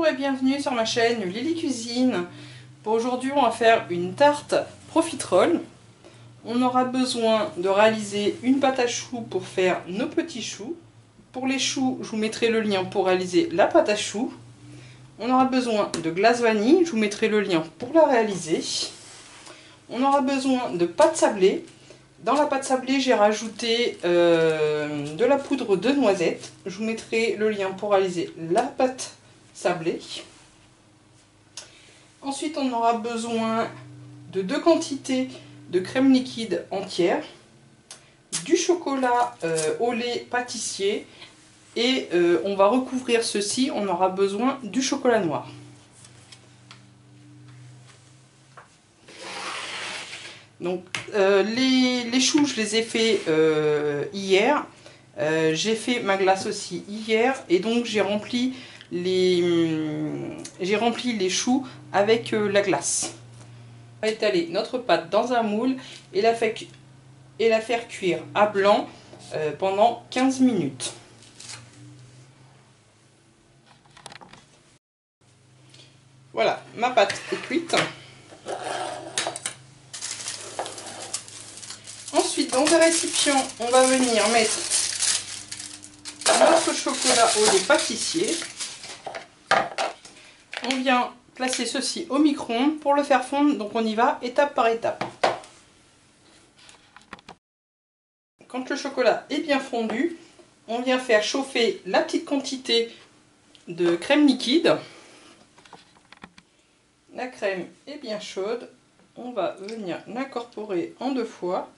Bonjour et bienvenue sur ma chaîne Lily Cuisine. Pour aujourd'hui, on va faire une tarte profiterole. On aura besoin de réaliser une pâte à choux pour faire nos petits choux. Pour les choux, je vous mettrai le lien pour réaliser la pâte à choux. On aura besoin de glace vanille, je vous mettrai le lien pour la réaliser. On aura besoin de pâte sablée. Dans la pâte sablée, j'ai rajouté de la poudre de noisette. Je vous mettrai le lien pour réaliser la pâte sablée. Ensuite, on aura besoin de 2 quantités de crème liquide entière, du chocolat au lait pâtissier et on va recouvrir ceci, on aura besoin du chocolat noir. Donc les choux, je les ai fait hier. J'ai fait ma glace aussi hier et donc j'ai rempli les choux avec la glace. On va étaler notre pâte dans un moule et la faire cuire à blanc pendant 15 minutes. Voilà, ma pâte est cuite. Ensuite, dans un récipient, on va venir mettre notre chocolat au lait pâtissier. On vient placer ceci au micro-ondes pour le faire fondre, donc on y va étape par étape. Quand le chocolat est bien fondu, on vient faire chauffer la petite quantité de crème liquide. La crème est bien chaude, on va venir l'incorporer en 2 fois.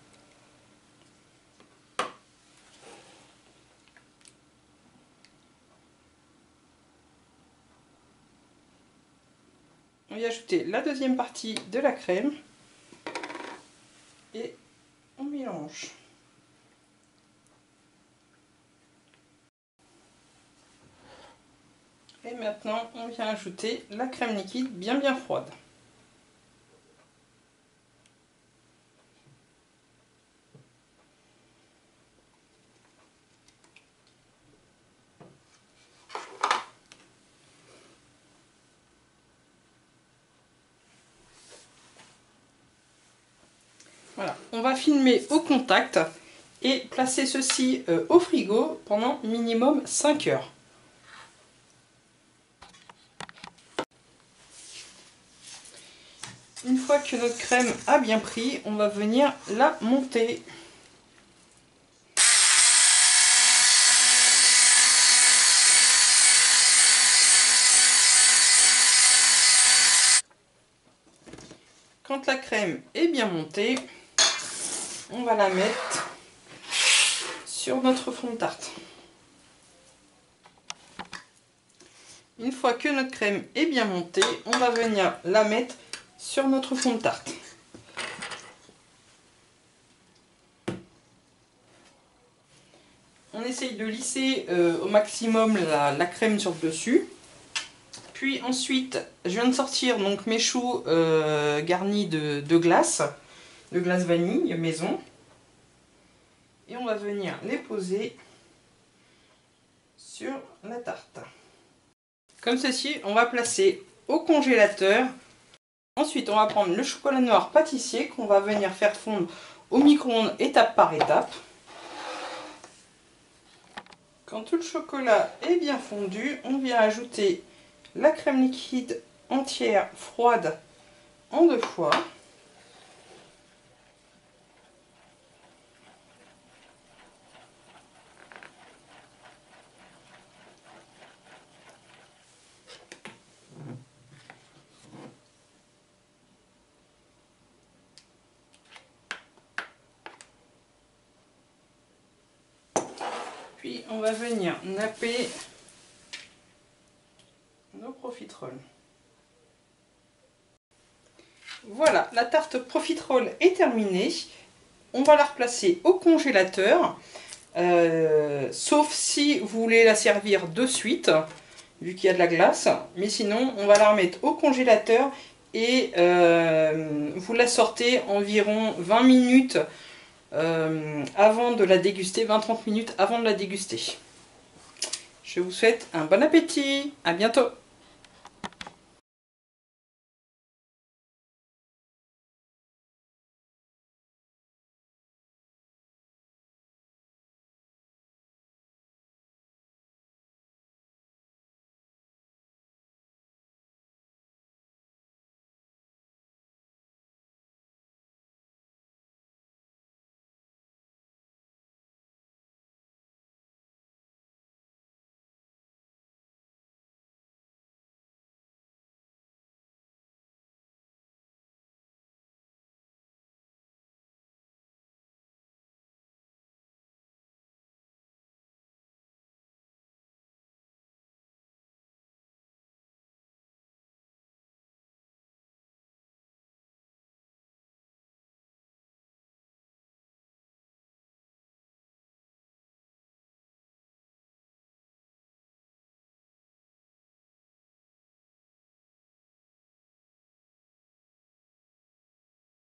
On va y ajouter la deuxième partie de la crème et on mélange. Et maintenant, on vient ajouter la crème liquide bien froide. Voilà, on va filmer au contact et placer ceci au frigo pendant minimum 5 heures. Une fois que notre crème a bien pris, on va venir la monter. Quand la crème est bien montée, on va la mettre sur notre fond de tarte. Une fois que notre crème est bien montée, on va venir la mettre sur notre fond de tarte. On essaye de lisser au maximum la crème sur le dessus. Puis ensuite, je viens de sortir donc mes choux garnis de glace vanille maison. Et on va venir les poser sur la tarte. Comme ceci, on va placer au congélateur. Ensuite, on va prendre le chocolat noir pâtissier qu'on va venir faire fondre au micro-ondes étape par étape. Quand tout le chocolat est bien fondu, on vient ajouter la crème liquide entière froide en 2 fois. Puis on va venir napper nos profiteroles. Voilà, la tarte profiterole est terminée. On va la replacer au congélateur, sauf si vous voulez la servir de suite, vu qu'il y a de la glace. Mais sinon, on va la remettre au congélateur et vous la sortez environ 20 minutes avant de la déguster, 20-30 minutes avant de la déguster. Je vous souhaite un bon appétit, à bientôt!